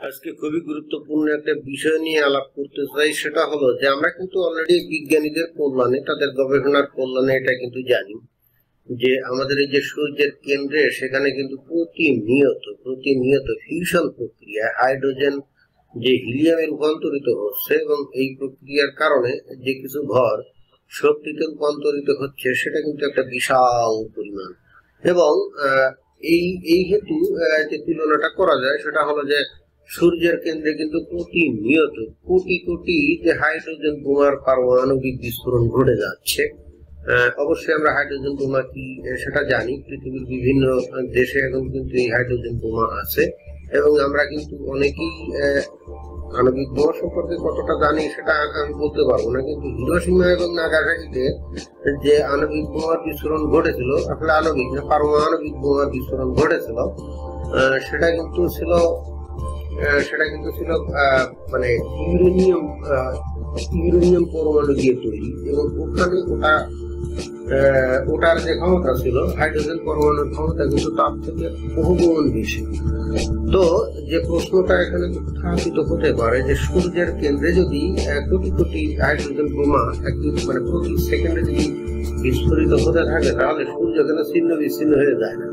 আজকে খুবই গুরুত্বপূর্ণ একটা বিষয় নিয়ে আলাপ করতে চাই। সেটা হলো যে আমরা কিন্তু অলরেডি বিজ্ঞানীদের কল্যাণে, তাদের গবেষণার কল্যাণে এটা কিন্তু জানি যে আমাদের এই যে সূর্যের কেন্দ্রে সেখানে কিন্তু প্রতিনিয়ত ফিউশন প্রক্রিয়া হাইড্রোজেন যে হিলিয়ামে রূপান্তরিত হচ্ছে, এবং এই প্রক্রিয়ার কারণে যে কিছু ভর শক্তিতে রূপান্তরিত হচ্ছে সেটা কিন্তু একটা বিশাল পরিমাণ। এবং এই হেতু যে তুলনাটা করা যায় সেটা হলো যে সূর্যের কেন্দ্রে কিন্তু প্রতিনিয়ত কোটি কোটি যে হাইড্রোজেন বোমার পারমাণবিক বিস্ফোরণ ঘটে যাচ্ছে। অবশ্যই আমরা হাইড্রোজেন বোমা কি সেটা জানি, পৃথিবীর বিভিন্ন দেশে এখন কিন্তু এই হাইড্রোজেন বোমা আছে, এবং আমরা কিন্তু অনেকেই আণবিক বোমা সম্পর্কে কতটা জানি সেটা আমি বলতে পারবো না, কিন্তু হিরোশিমা এবং নাগাসাকিতে যে আণবিক বোমার বিস্ফোরণ ঘটেছিল, আসলে আণবিক না পারমাণবিক বোমার বিস্ফোরণ ঘটেছিল, সেটা কিন্তু ছিল মানে ইউরেনিয়াম পরমাণু দিয়ে তৈরি, এবং ওখানে ওটার যে ক্ষমতা ছিল হাইড্রোজেন পরমাণুর ক্ষমতা কিন্তু তার থেকে বহুগুণ বেশি। তো যে প্রশ্নটা এখানে উত্থাপিত হতে পারে যে সূর্যের কেন্দ্রে যদি কোটি কোটি হাইড্রোজেন বোমা মানে প্রতি সেকেন্ডে যদি বিস্ফোরিত হতে থাকে, তাহলে সূর্য কেন ছিন্ন বিচ্ছিন্ন হয়ে যায় না?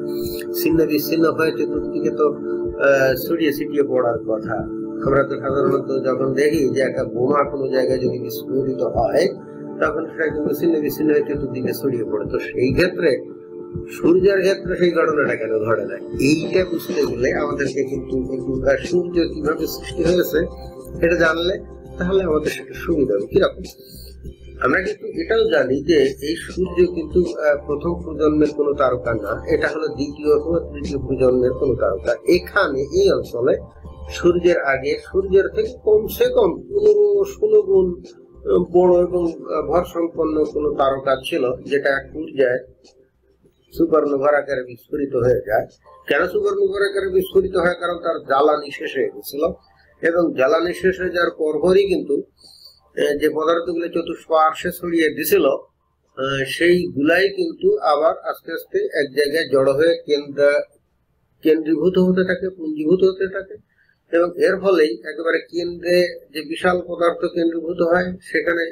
ছিন্ন বিচ্ছিন্ন হয়ে চতুর্দিকে তো ছড়িয়ে ছিটিয়ে পড়ার কথা। আমরা তো সাধারণত যখন দেখি যে একটা বোমা কোনো জায়গায় যদি বিস্ফোরিত হয়, তখন সেটা কিন্তু ছিন্ন বিচ্ছিন্ন হয়ে চতুর্দিকে ছড়িয়ে পড়ে। তো সেই ক্ষেত্রে সূর্যের ক্ষেত্রে সেই ঘটনাটা কেন ঘটে না, এইটা বুঝতে গেলে আমাদেরকে কিন্তু সূর্য কিভাবে সৃষ্টি হয়েছে এটা জানলে তাহলে আমাদের সেটা সুবিধা হবে। কিরকম? আমরা কিন্তু এটাও জানি যে এই সূর্য কিন্তু প্রথম প্রজন্মের কোনো তারকা না, এটা হলো দ্বিতীয় অথবা তৃতীয় প্রজন্মের কোনো তারকা। এখানে এই অঞ্চলে সূর্যের আগে সূর্যের থেকে কমসে কম 15-16 গুণ বড় এবং ভর সম্পন্ন কোনো তারকা ছিল, যেটা এক পর্যায়ে সুপারনোভার আকারে বিস্ফোরিত হয়ে যায়। কেন সুপারনোভার আকারে বিস্ফোরিত হয়? কারণ তার জ্বালানি শেষ হয়ে গেছিল, এবং জ্বালানি শেষ হয়ে যাওয়ার পরপরই কিন্তু যে পদার্থগুলো চতুষ্পার্শ্বে ছড়িয়ে দিছিল সেইগুলাই কিন্তু আবার আস্তে আস্তে এক জায়গায় জড়ো হয়ে কেন্দ্রীভূত হতে থাকে, পুঞ্জীভূত হতে থাকে, এবং এর ফলেই একেবারে কেন্দ্রে যে বিশাল পদার্থ কেন্দ্রীভূত হয় সেখানে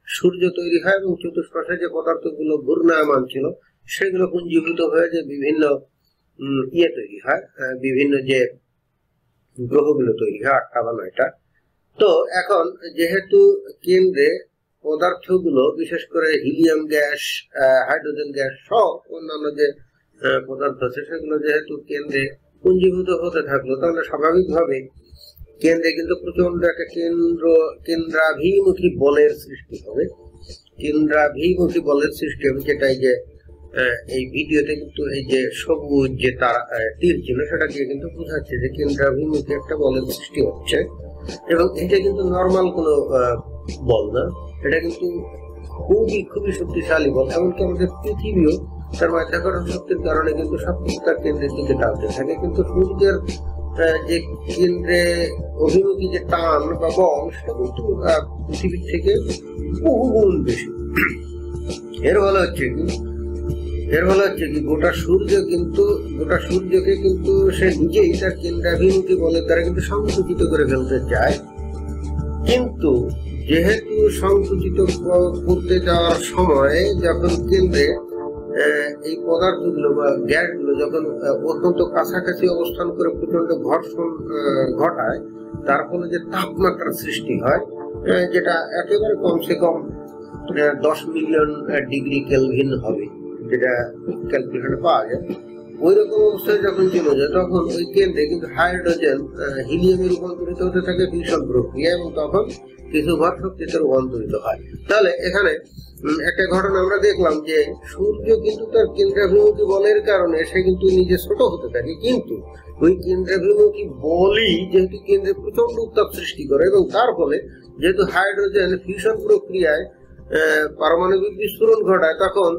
সূর্য তৈরি হয়, এবং চতুষ্পার্শ্বে যে পদার্থগুলো ঘূর্ণায়মান ছিল সেগুলো পুঞ্জীভূত হয়ে যে বিভিন্ন তৈরি হয়, বিভিন্ন যে গ্রহগুলো তৈরি হয় 8টা বা 9টা। তো এখন যেহেতু কেন্দ্রে পদার্থগুলো বিশেষ করে হিলিয়াম গ্যাস, হাইড্রোজেন গ্যাস সহ অন্যান্য যে পদার্থ আছে সেগুলো যেহেতু কেন্দ্রে পুঞ্জীভূত হতে থাকলো, তাহলে স্বাভাবিকভাবে কেন্দ্রে কিন্তু প্রচন্ড একটা কেন্দ্রাভিমুখী বলের সৃষ্টি হবে। কেন্দ্রাভিমুখী বলের সৃষ্টি হবে, যেটা যে এই ভিডিওতে কিন্তু এই যে সবুজ যে তীর চিহ্ন সেটা দিয়ে কিন্তু বোঝাচ্ছে যে কেন্দ্রাভিমুখী একটা বলের সৃষ্টি হচ্ছে, এবং এটা কিন্তু নর্মাল কোনো বল না, এটা কিন্তু খুবই শক্তিশালী বল। এমনকি আমাদের পৃথিবীও তার মাধ্যাকর্ষণ শক্তির কারণে কিন্তু সবকিছু তার কেন্দ্রের দিকে টানতে থাকে, কিন্তু সূর্যের যে কেন্দ্রে অভিমুখী যে টান বা বল সেটা কিন্তু পৃথিবীর থেকে বহুগুণ বেশি। এর ফলে হচ্ছে কি গোটা সূর্যকে কিন্তু সে নিজেই তার কেন্দ্রাভিমুখী বলের দ্বারা কিন্তু সংকুচিত করে ফেলতে চায়। কিন্তু যেহেতু সংকুচিত করতে যাওয়ার সময় যখন কেন্দ্রে এই পদার্থগুলো বা গ্যাসগুলো যখন অত্যন্ত কাছাকাছি অবস্থান করে প্রচন্ড ঘর্ষণ ঘটায়, তার ফলে যে তাপমাত্রার সৃষ্টি হয়, যেটা একেবারে কমসে কম 10 মিলিয়ন ডিগ্রি কেলভিন হবে, যেটা ক্যালকুলেশনে পাওয়া যায়। ওই রকম অবস্থায় যখন চলে যায়, তখন ওই কেন্দ্রে কিন্তু হাইড্রোজেন হিলিয়ামে রূপান্তরিত হতে থাকে ফিউশন প্রক্রিয়া, এবং তখন কিছু ভর শক্তিতে রূপান্তরিত হয়। তাহলে এখানে একটা ঘটনা আমরা দেখলাম যে সূর্য কিন্তু তার কেন্দ্রাভিমুখী বলের কারণে সে কিন্তু নিজে ছোট হতে থাকে, কিন্তু ওই কেন্দ্রাভিমুখী বলই যেহেতু কেন্দ্রে প্রচন্ড উত্তাপ সৃষ্টি করে, এবং তার ফলে যেহেতু হাইড্রোজেন ফিউশন প্রক্রিয়ায় পারমাণবিক বিস্ফোরণ ঘটায়, তখন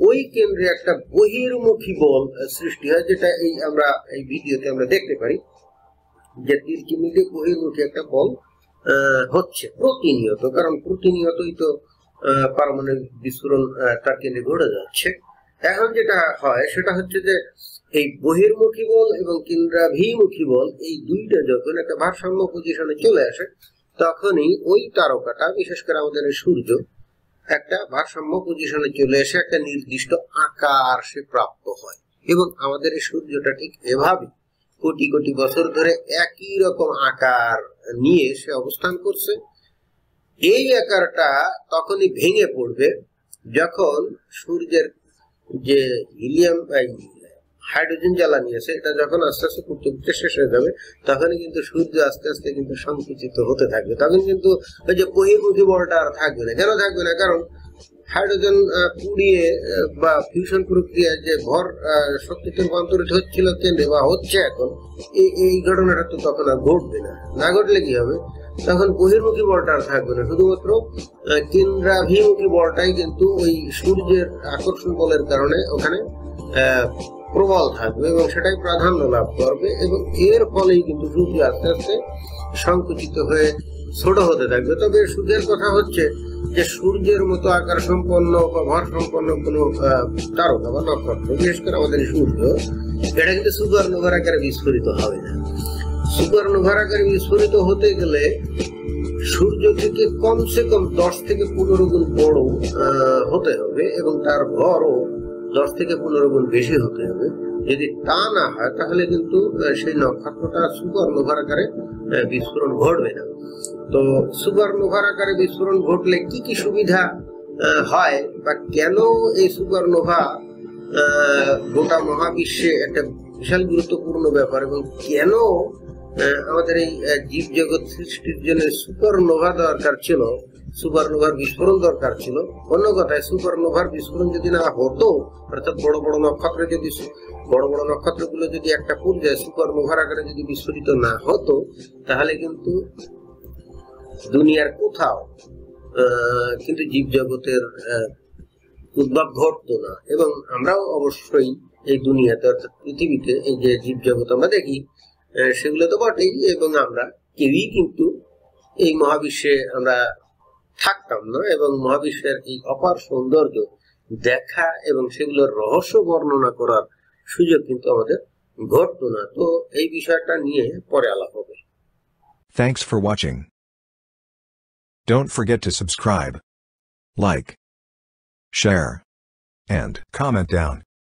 ওই কেন্দ্রে একটা বহির্মুখী বল সৃষ্টি হয়, যেটা আমরা এই ভিডিওতে আমরা দেখতে পারি যে তীর চিহ্নিত বহির্মুখী একটা বল হচ্ছে প্রতিনিয়ত, কারণ প্রতিনিয়তই তো পারমাণবিক বিস্ফোরণ তার কেন্দ্রে ঘটে যাচ্ছে। এখন যেটা হয় সেটা হচ্ছে যে এই বহির্মুখী বল এবং কেন্দ্রাভিমুখী বল এই দুইটা যখন একটা ভারসাম্য পজিশনে চলে আসে, তখনই ওই তারকাটা, বিশেষ করে আমাদের সূর্য, একটা ভারসাম্য পজিশনে চলে এসে একটা নির্দিষ্ট আকার সে প্রাপ্ত হয়। এবং আমাদের এই সূর্যটা ঠিক এভাবে কোটি কোটি বছর ধরে একই রকম আকার নিয়ে সে অবস্থান করছে। এই আকারটা তখনই ভেঙে পড়বে যখন সূর্যের যে হিলিয়াম হাইড্রোজেন জ্বালানি আছে, এটা যখন আস্তে আস্তে পুড়তে পুড়তে শেষ হয়ে যাবে, তখনই কিন্তু সূর্য আস্তে আস্তে কিন্তু সংকুচিত হতে থাকবে। তখন কিন্তু ওই যে বহির্মুখী বলটা আর থাকবে না। কেন থাকবে না? কারণ হাইড্রোজেন পুড়িয়ে বা ফিউশন প্রক্রিয়ায় যে ভর শক্তিতে রূপান্তরিত হচ্ছিল কেন্দ্রে বা হচ্ছে এখন, এই ঘটনাটা তো তখন আর ঘটবে না। না ঘটলে কি হবে? তখন বহির্মুখী বলটা আর থাকবে না, শুধুমাত্র কেন্দ্রাভিমুখী বলটাই কিন্তু ওই সূর্যের আকর্ষণ বলের কারণে ওখানে প্রবল থাকবে এবং সেটাই প্রাধান্য লাভ করবে। এবং এর ফলেই কিন্তু সূর্য আস্তে আস্তে সংকুচিত হয়ে ছোট হতে থাকবে। তবে সূর্যের কথা হচ্ছে যে সূর্যের মতো আকার সম্পন্ন বা ভর সম্পন্ন কোন তারকা বা নক্ষত্র, বিশেষ করে আমাদের সূর্য, এটা কিন্তু সুপারনোভার আকারে বিস্ফোরিত হবে না। সুপারনোভার আকারে বিস্ফোরিত হতে গেলে সূর্য থেকে কমসে কম 10 থেকে 15 গুণ বড় হতে হবে এবং তার ভরও 10 থেকে 15 গুণ বেশি হতে হবে। যদি তা না হয় তাহলে কিন্তু সেই নক্ষত্রটা সুপারনোভার আকারে বিস্ফোরণ ঘটবে না। তো সুপারনোভার আকারে বিস্ফোরণ ঘটলে কি কি সুবিধা হয় বা কেন এই সুপারনোভা গোটা মহাবিশ্বে একটা বিশাল গুরুত্বপূর্ণ ব্যাপার, এবং কেন আমাদের এই জীব জগৎ সৃষ্টির জন্য সুপারনোভা দরকার ছিল, সুপারনোভার বিস্ফোরণ দরকার ছিল। অন্য কথায়, সুপারনোভার বিস্ফোরণ যদি না হতো, অর্থাৎ বড় বড় নক্ষত্রগুলো যদি একটা পর্যায়ে সুপারনোভার আকারে যদি বিস্ফোরিত না হতো, তাহলে কিন্তু দুনিয়ার কোথাও কিন্তু জীব জগতের উদ্ভব ঘটতো না। এবং আমরাও অবশ্যই এই দুনিয়াতে, অর্থাৎ পৃথিবীতে, এই যে জীব জগৎ আমরা দেখি সেগুলো তো বটেই, এবং আমরা কেউই কিন্তু এই মহাবিশ্বে আমরা থাকতাম না, এবং মহাবিশ্বের এই অপার সৌন্দর্য দেখা এবং সেগুলোর রহস্য বর্ণনা করার সুযোগ কিন্তু আমাদের ঘটতো না। তো এই বিষয়টা নিয়ে পরে আলাপ হবে। Thanks for watching. Don't forget to subscribe, like, share, and comment down.